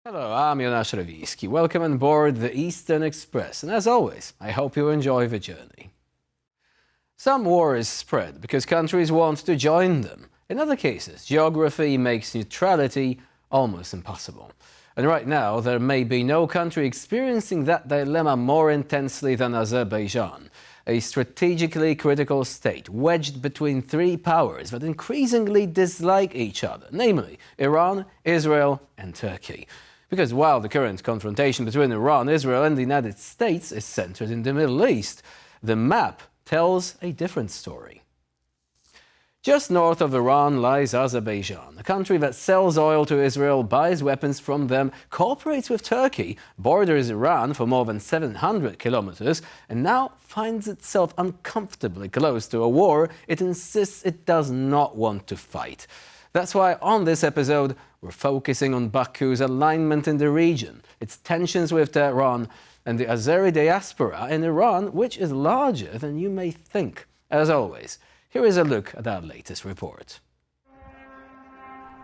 Hello, I'm Jonasz Rewiński. Welcome on board the Eastern Express, and as always, I hope you enjoy the journey. Some wars spread because countries want to join them. In other cases, geography makes neutrality almost impossible. And right now, there may be no country experiencing that dilemma more intensely than Azerbaijan, a strategically critical state wedged between three powers that increasingly dislike each other, namely Iran, Israel, and Turkey. Because while the current confrontation between Iran, Israel, and the United States is centered in the Middle East, the map tells a different story. Just north of Iran lies Azerbaijan, a country that sells oil to Israel, buys weapons from them, cooperates with Turkey, borders Iran for more than 700 kilometers, and now finds itself uncomfortably close to a war it insists it does not want to fight. That's why on this episode, we're focusing on Baku's alignment in the region, its tensions with Tehran, and the Azeri diaspora in Iran, which is larger than you may think. As always, here is a look at our latest report.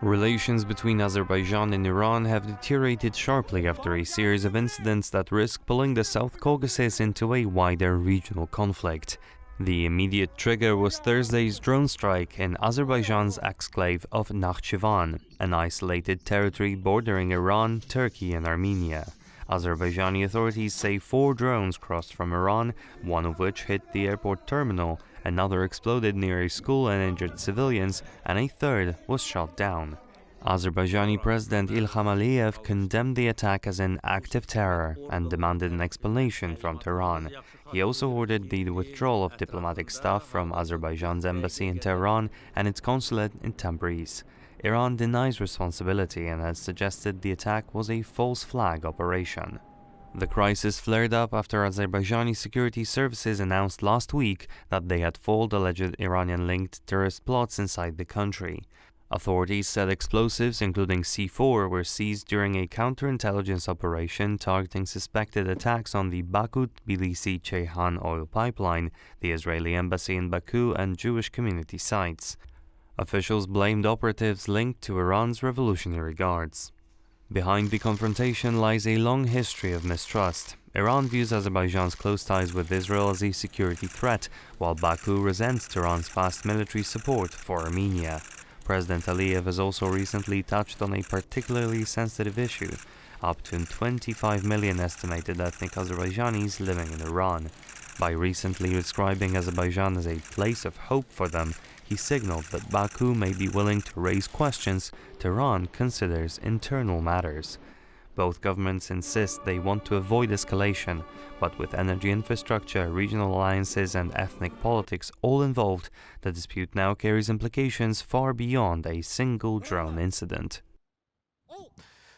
Relations between Azerbaijan and Iran have deteriorated sharply after a series of incidents that risk pulling the South Caucasus into a wider regional conflict. The immediate trigger was Thursday's drone strike in Azerbaijan's exclave of Nakhchivan, an isolated territory bordering Iran, Turkey and Armenia. Azerbaijani authorities say 4 drones crossed from Iran, one of which hit the airport terminal, another exploded near a school and injured civilians, and a third was shot down. Azerbaijani President Ilham Aliyev condemned the attack as an act of terror and demanded an explanation from Tehran. He also ordered the withdrawal of diplomatic staff from Azerbaijan's embassy in Tehran and its consulate in Tabriz. Iran denies responsibility and has suggested the attack was a false flag operation. The crisis flared up after Azerbaijani security services announced last week that they had foiled alleged Iranian-linked terrorist plots inside the country. Authorities said explosives, including C4, were seized during a counterintelligence operation targeting suspected attacks on the Baku-Tbilisi-Ceyhan oil pipeline, the Israeli embassy in Baku, and Jewish community sites. Officials blamed operatives linked to Iran's Revolutionary Guards. Behind the confrontation lies a long history of mistrust. Iran views Azerbaijan's close ties with Israel as a security threat, while Baku resents Tehran's past military support for Armenia. President Aliyev has also recently touched on a particularly sensitive issue: up to 25 million estimated ethnic Azerbaijanis living in Iran. By recently describing Azerbaijan as a place of hope for them, he signaled that Baku may be willing to raise questions Tehran considers internal matters. Both governments insist they want to avoid escalation, but with energy infrastructure, regional alliances and ethnic politics all involved, the dispute now carries implications far beyond a single drone incident.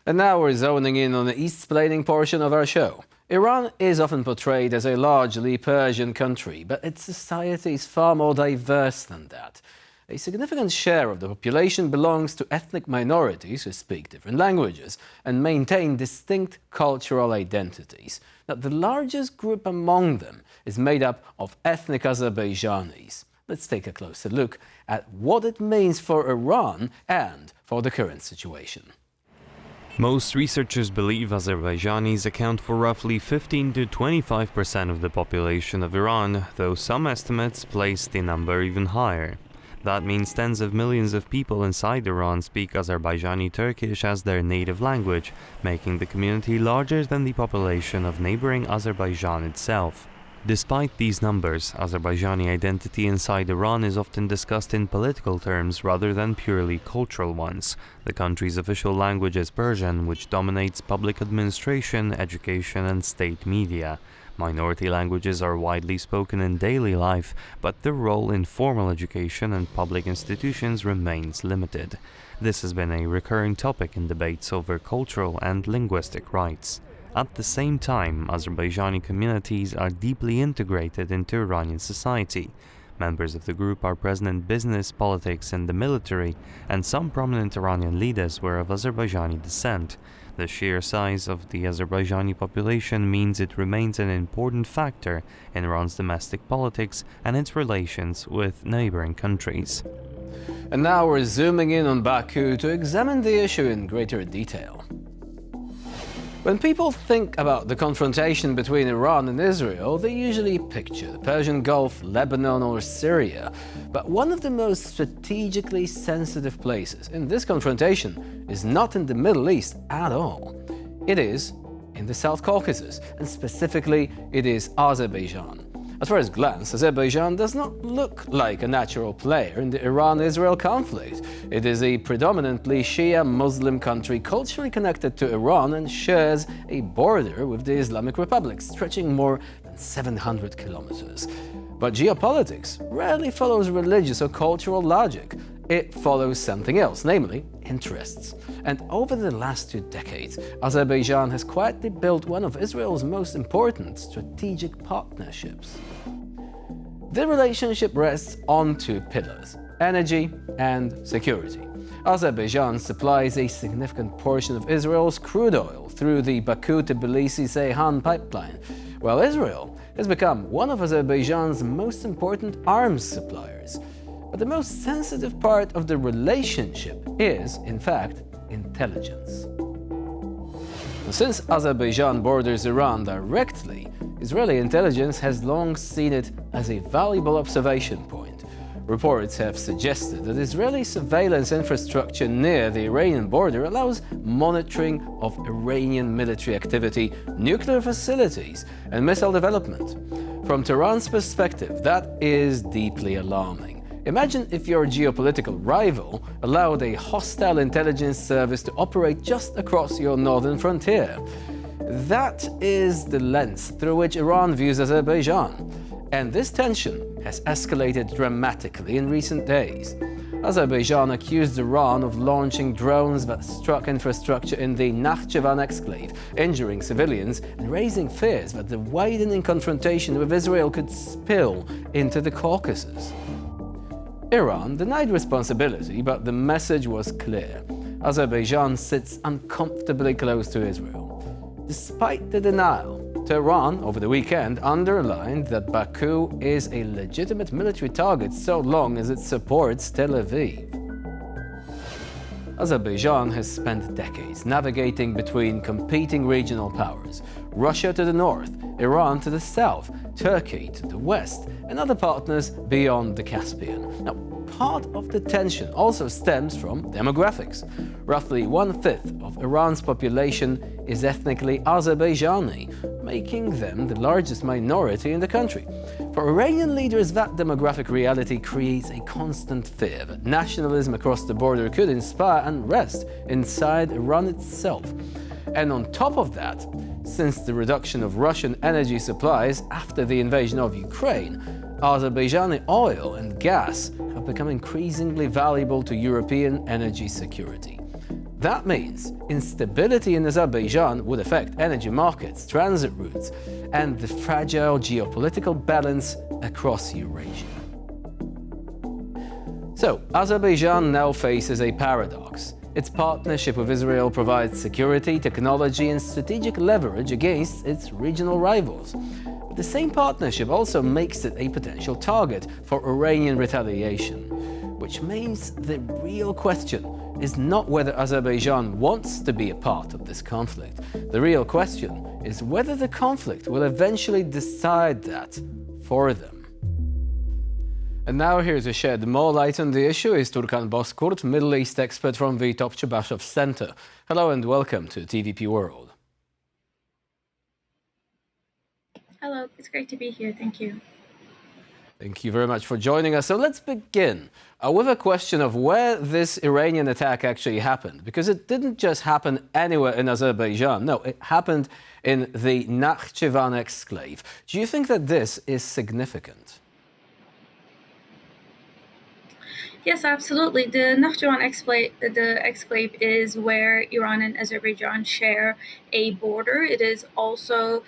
And now we're zoning in on the East-splaining portion of our show. Iran is often portrayed as a largely Persian country, but its society is far more diverse than that. A significant share of the population belongs to ethnic minorities who speak different languages and maintain distinct cultural identities. Now, the largest group among them is made up of ethnic Azerbaijanis. Let's take a closer look at what it means for Iran and for the current situation. Most researchers believe Azerbaijanis account for roughly 15 to 25% of the population of Iran, though some estimates place the number even higher. That means tens of millions of people inside Iran speak Azerbaijani Turkish as their native language, making the community larger than the population of neighboring Azerbaijan itself. Despite these numbers, Azerbaijani identity inside Iran is often discussed in political terms rather than purely cultural ones. The country's official language is Persian, which dominates public administration, education, and state media. Minority languages are widely spoken in daily life, but their role in formal education and public institutions remains limited. This has been a recurring topic in debates over cultural and linguistic rights. At the same time, Azerbaijani communities are deeply integrated into Iranian society. Members of the group are present in business, politics, and the military, and some prominent Iranian leaders were of Azerbaijani descent. The sheer size of the Azerbaijani population means it remains an important factor in Iran's domestic politics and its relations with neighboring countries. And now we're zooming in on Baku to examine the issue in greater detail. When people think about the confrontation between Iran and Israel, they usually picture the Persian Gulf, Lebanon, or Syria. But one of the most strategically sensitive places in this confrontation is not in the Middle East at all. It is in the South Caucasus, and specifically, it is Azerbaijan. At first glance, Azerbaijan does not look like a natural player in the Iran-Israel conflict. It is a predominantly Shia Muslim country culturally connected to Iran and shares a border with the Islamic Republic stretching more than 700 kilometers. But geopolitics rarely follows religious or cultural logic. It follows something else, namely interests. And over the last 2 decades, Azerbaijan has quietly built one of Israel's most important strategic partnerships. The relationship rests on 2 pillars: energy and security. Azerbaijan supplies a significant portion of Israel's crude oil through the Baku-Tbilisi-Ceyhan pipeline, while Israel has become one of Azerbaijan's most important arms suppliers. But the most sensitive part of the relationship is, in fact, intelligence. Since Azerbaijan borders Iran directly, Israeli intelligence has long seen it as a valuable observation point. Reports have suggested that Israeli surveillance infrastructure near the Iranian border allows monitoring of Iranian military activity, nuclear facilities, and missile development. From Tehran's perspective, that is deeply alarming. Imagine if your geopolitical rival allowed a hostile intelligence service to operate just across your northern frontier. That is the lens through which Iran views Azerbaijan. And this tension has escalated dramatically in recent days. Azerbaijan accused Iran of launching drones that struck infrastructure in the Nakhchivan exclave, injuring civilians and raising fears that the widening confrontation with Israel could spill into the Caucasus. Iran denied responsibility, but the message was clear. Azerbaijan sits uncomfortably close to Israel. Despite the denial, Tehran, over the weekend, underlined that Baku is a legitimate military target so long as it supports Tel Aviv. Azerbaijan has spent decades navigating between competing regional powers: Russia to the north, Iran to the south, Turkey to the west, and other partners beyond the Caspian. Now, part of the tension also stems from demographics. Roughly 1/5 of Iran's population is ethnically Azerbaijani, making them the largest minority in the country. For Iranian leaders, that demographic reality creates a constant fear that nationalism across the border could inspire unrest inside Iran itself. And on top of that, since the reduction of Russian energy supplies after the invasion of Ukraine, Azerbaijani oil and gas have become increasingly valuable to European energy security. That means instability in Azerbaijan would affect energy markets, transit routes, and the fragile geopolitical balance across Eurasia. So, Azerbaijan now faces a paradox. Its partnership with Israel provides security, technology, and strategic leverage against its regional rivals. But the same partnership also makes it a potential target for Iranian retaliation, which means the real question is not whether Azerbaijan wants to be a part of this conflict. The real question is whether the conflict will eventually decide that for them. And now here to shed more light on the issue is Turkan Bozkurt, Middle East expert from the Topçu Center. Hello and welcome to TVP World. Hello, it's great to be here. Thank you. Thank you very much for joining us. So let's begin with a question of where this Iranian attack actually happened, because it didn't just happen anywhere in Azerbaijan. No, it happened in the Nakhchivan exclave. Do you think that this is significant? Yes, absolutely. The Nakhchivan exclave is where Iran and Azerbaijan share a border. It is also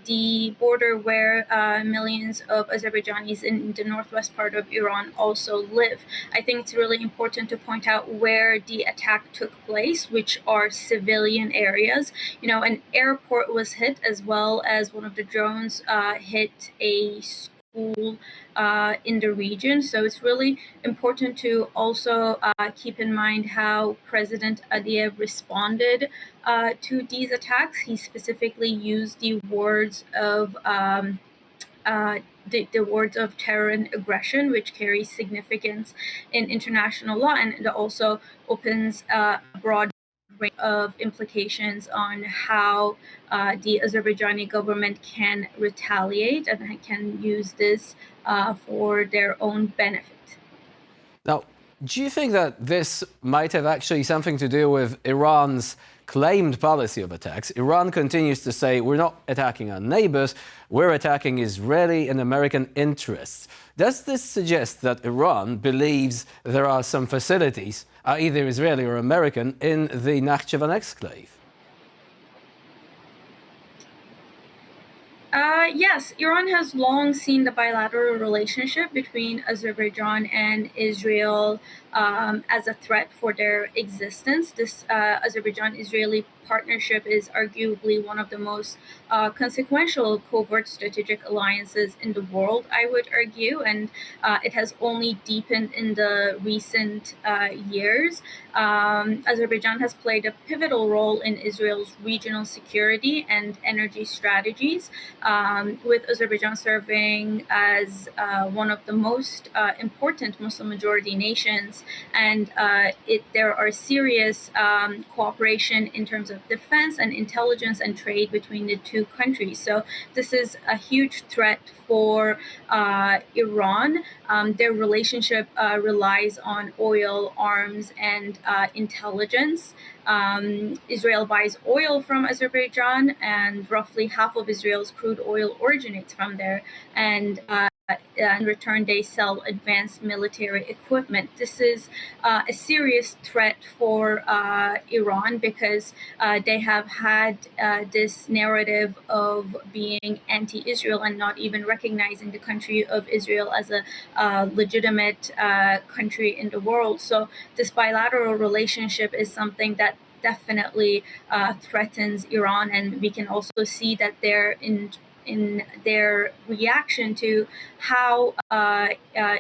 the border where millions of Azerbaijanis in the northwest part of Iran also live. I think it's really important to point out where the attack took place, which are civilian areas. You know, an airport was hit, as well as one of the drones hit a tool in the region. So it's really important to also keep in mind how President Aliyev responded to these attacks. He specifically used the words of the words of terror and aggression, which carries significance in international law, and it also opens a broad range of implications on how the Azerbaijani government can retaliate and can use this for their own benefit. Now, do you think that this might have actually something to do with Iran's claimed policy of attacks? Iran continues to say, we're not attacking our neighbors, we're attacking Israeli and American interests. Does this suggest that Iran believes there are some facilities, either Israeli or American, in the Nakhchivan exclave? Yes, Iran has long seen the bilateral relationship between Azerbaijan and Israel as a threat for their existence. This Azerbaijan-Israeli partnership is arguably one of the most consequential covert strategic alliances in the world, I would argue, and it has only deepened in the recent years. Azerbaijan has played a pivotal role in Israel's regional security and energy strategies, with Azerbaijan serving as one of the most important Muslim majority nations. And there are serious cooperation in terms of defense and intelligence and trade between the two countries. So this is a huge threat for Iran. Their relationship relies on oil, arms, and intelligence. Israel buys oil from Azerbaijan, and roughly half of Israel's crude oil originates from there. And in return, they sell advanced military equipment. This is a serious threat for Iran because they have had this narrative of being anti-Israel and not even recognizing the country of Israel as a legitimate country in the world. So this bilateral relationship is something that definitely threatens Iran, and we can also see that they're in their reaction to how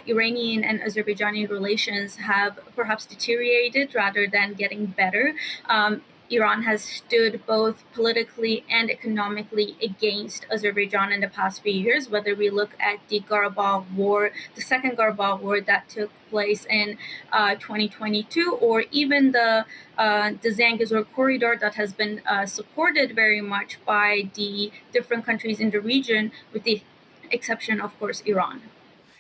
Iranian and Azerbaijani relations have perhaps deteriorated rather than getting better. Iran has stood both politically and economically against Azerbaijan in the past few years, whether we look at the Karabakh War, the second Karabakh War that took place in 2022, or even the Zangezur corridor that has been supported very much by the different countries in the region, with the exception, of course, Iran.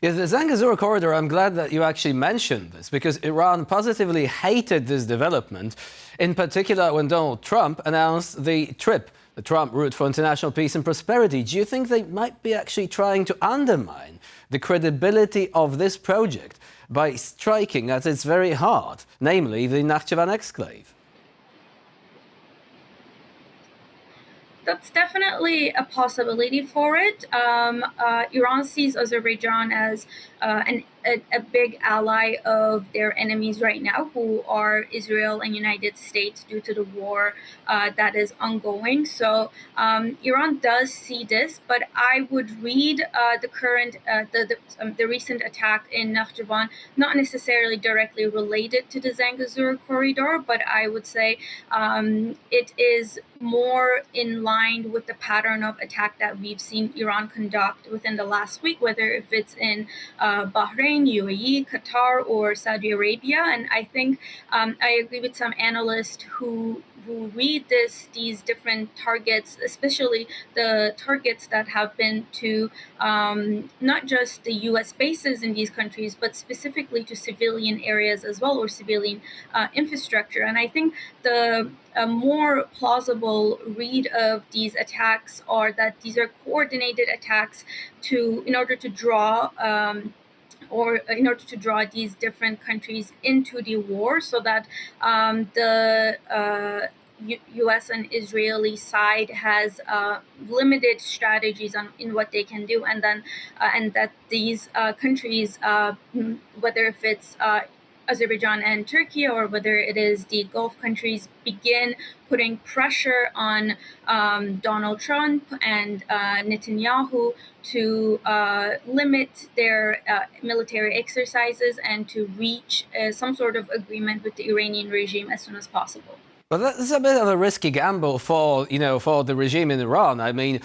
Yes, the Zangezur corridor, I'm glad that you actually mentioned this, because Iran positively hated this development, in particular when Donald Trump announced the TRIP, the Trump Route for International Peace and Prosperity. Do you think they might be actually trying to undermine the credibility of this project by striking at its very heart, namely the Nakhchivan exclave? That's definitely a possibility for it. Iran sees Azerbaijan as a big ally of their enemies right now, who are Israel and United States, due to the war that is ongoing. So Iran does see this, but I would read the current, the recent attack in Nakhchivan not necessarily directly related to the Zangezur corridor, but I would say it is more in line with the pattern of attack that we've seen Iran conduct within the last week, whether if it's in Bahrain, UAE, Qatar, or Saudi Arabia. And I think I agree with some analysts who read these different targets, especially the targets that have been to not just the U.S. bases in these countries, but specifically to civilian areas as well, or civilian infrastructure. And I think the more plausible read of these attacks are that these are coordinated attacks in order to draw these different countries into the war, so that the U.S. and Israeli side has limited strategies in what they can do, and that these countries, whether if it's Azerbaijan and Turkey, or whether it is the Gulf countries, begin putting pressure on Donald Trump and Netanyahu to limit their military exercises and to reach some sort of agreement with the Iranian regime as soon as possible. But that's a bit of a risky gamble for the regime in Iran. I mean,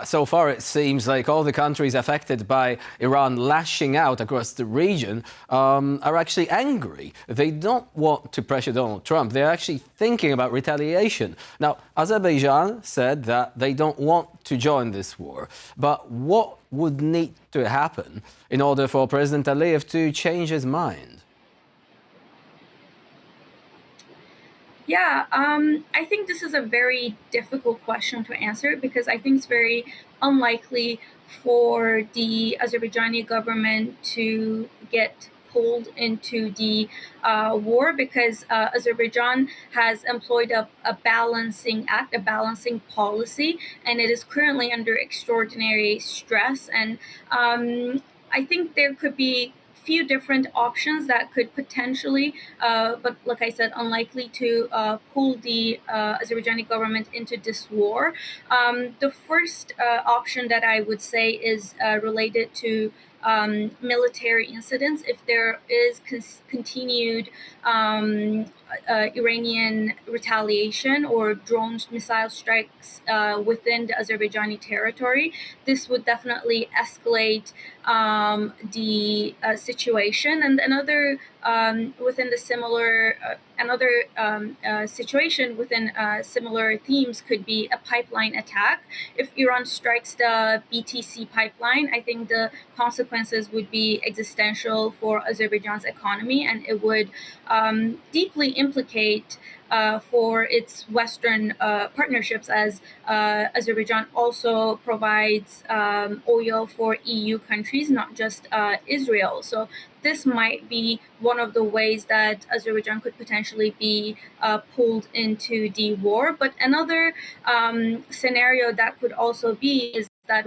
so far it seems like all the countries affected by Iran lashing out across the region are actually angry. They don't want to pressure Donald Trump. They're actually thinking about retaliation. Now, Azerbaijan said that they don't want to join this war. But what would need to happen in order for President Aliyev to change his mind? Yeah, I think this is a very difficult question to answer because I think it's very unlikely for the Azerbaijani government to get pulled into the war because Azerbaijan has employed a balancing act, a balancing policy, and it is currently under extraordinary stress. And I think there could be few different options that could potentially, but like I said, unlikely to pull the Azerbaijani government into this war. The first option that I would say is related to military incidents. If there is continued Iranian retaliation or drone missile strikes within the Azerbaijani territory, this would definitely escalate the situation. And another within the similar situation within similar themes could be a pipeline attack. If Iran strikes the BTC pipeline, I think the consequences would be existential for Azerbaijan's economy, and it would deeply implicate for its Western partnerships, as Azerbaijan also provides oil for EU countries, not just Israel. So this might be one of the ways that Azerbaijan could potentially be pulled into the war. But another scenario that could also be is that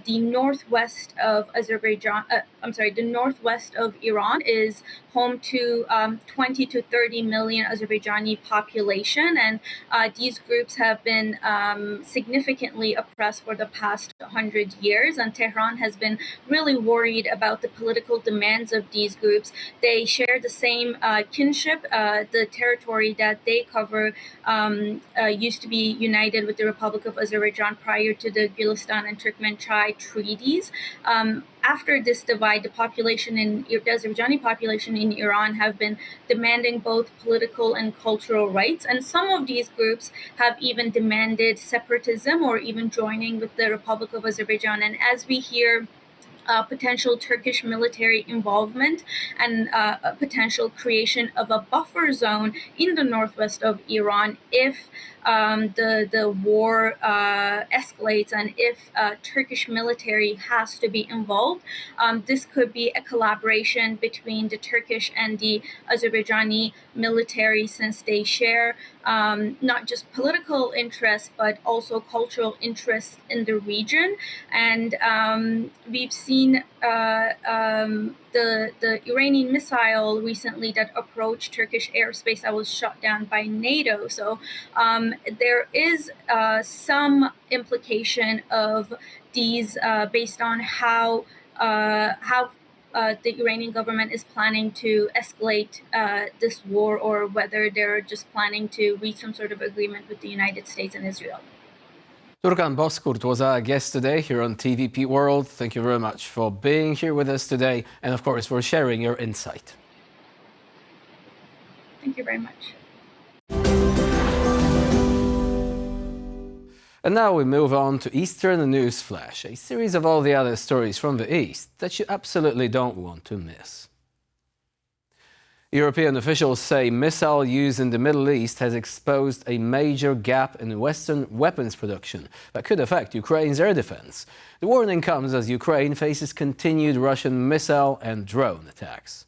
the northwest of the northwest of Iran is home to 20 to 30 million Azerbaijani population, and these groups have been significantly oppressed for the past 100 years, and Tehran has been really worried about the political demands of these groups. They share the same kinship. The territory that they cover used to be united with the Republic of Azerbaijan prior to the Gülistan and Turkmenchai treaties. After this divide, the Azerbaijani population in Iran have been demanding both political and cultural rights, and some of these groups have even demanded separatism or even joining with the Republic of Azerbaijan. And as we hear potential Turkish military involvement and a potential creation of a buffer zone in the northwest of Iran if the war escalates and if Turkish military has to be involved. This could be a collaboration between the Turkish and the Azerbaijani military, since they share not just political interests but also cultural interests in the region. And we've seen the Iranian missile recently that approached Turkish airspace that was shot down by NATO. So there is some implication of these based on how the Iranian government is planning to escalate this war, or whether they're just planning to reach some sort of agreement with the United States and Israel. Turkan Bozkurt was our guest today here on TVP World. Thank you very much for being here with us today, and of course for sharing your insight. Thank you very much. And now we move on to Eastern News Flash, a series of all the other stories from the East that you absolutely don't want to miss. European officials say missile use in the Middle East has exposed a major gap in Western weapons production that could affect Ukraine's air defense. The warning comes as Ukraine faces continued Russian missile and drone attacks.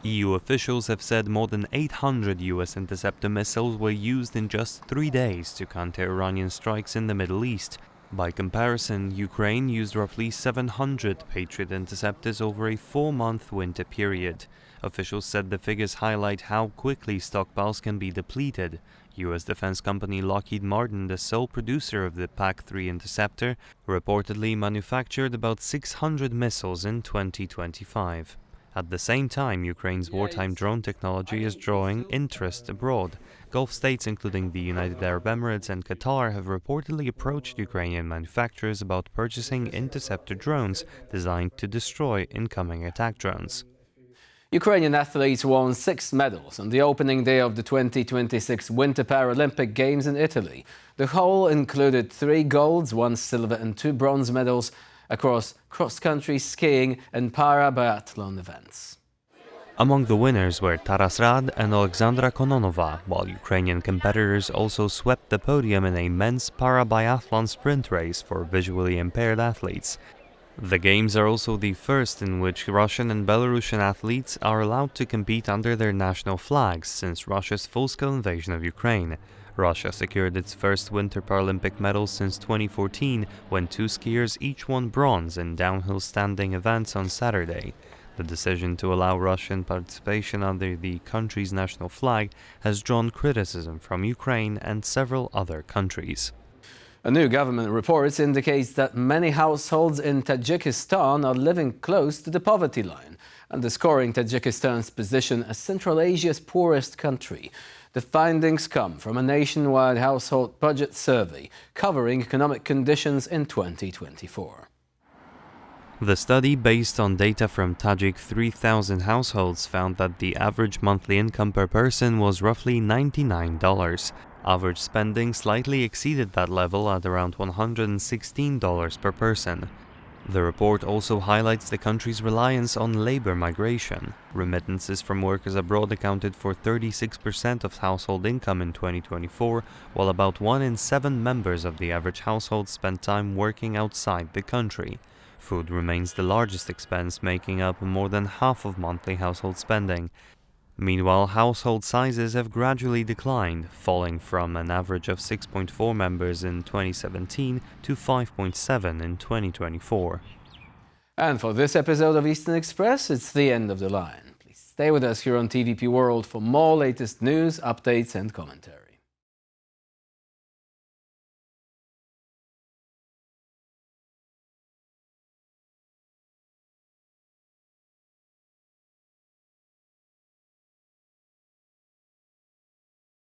EU officials have said more than 800 US interceptor missiles were used in just 3 days to counter Iranian strikes in the Middle East. By comparison, Ukraine used roughly 700 Patriot interceptors over a 4-month winter period. Officials said the figures highlight how quickly stockpiles can be depleted. U.S. defense company Lockheed Martin, the sole producer of the PAC-3 interceptor, reportedly manufactured about 600 missiles in 2025. At the same time, Ukraine's wartime drone technology is drawing interest abroad. Gulf states, including the United Arab Emirates and Qatar, have reportedly approached Ukrainian manufacturers about purchasing interceptor drones designed to destroy incoming attack drones. Ukrainian athletes won 6 medals on the opening day of the 2026 Winter Paralympic Games in Italy. The whole included 3 golds, 1 silver and 2 bronze medals across cross-country skiing and para-biathlon events. Among the winners were Taras Rad and Alexandra Kononova, while Ukrainian competitors also swept the podium in a men's para-biathlon sprint race for visually impaired athletes. The Games are also the first in which Russian and Belarusian athletes are allowed to compete under their national flags since Russia's full-scale invasion of Ukraine. Russia secured its first Winter Paralympic medal since 2014, when 2 skiers each won bronze in downhill standing events on Saturday. The decision to allow Russian participation under the country's national flag has drawn criticism from Ukraine and several other countries. A new government report indicates that many households in Tajikistan are living close to the poverty line, underscoring Tajikistan's position as Central Asia's poorest country. The findings come from a nationwide household budget survey covering economic conditions in 2024. The study, based on data from Tajik 3,000 households, found that the average monthly income per person was roughly $99. Average spending slightly exceeded that level at around $116 per person. The report also highlights the country's reliance on labor migration. Remittances from workers abroad accounted for 36% of household income in 2024, while about 1 in 7 members of the average household spent time working outside the country. Food remains the largest expense, making up more than half of monthly household spending. Meanwhile, household sizes have gradually declined, falling from an average of 6.4 members in 2017 to 5.7 in 2024. And for this episode of Eastern Express, it's the end of the line. Please stay with us here on TVP World for more latest news, updates and commentary.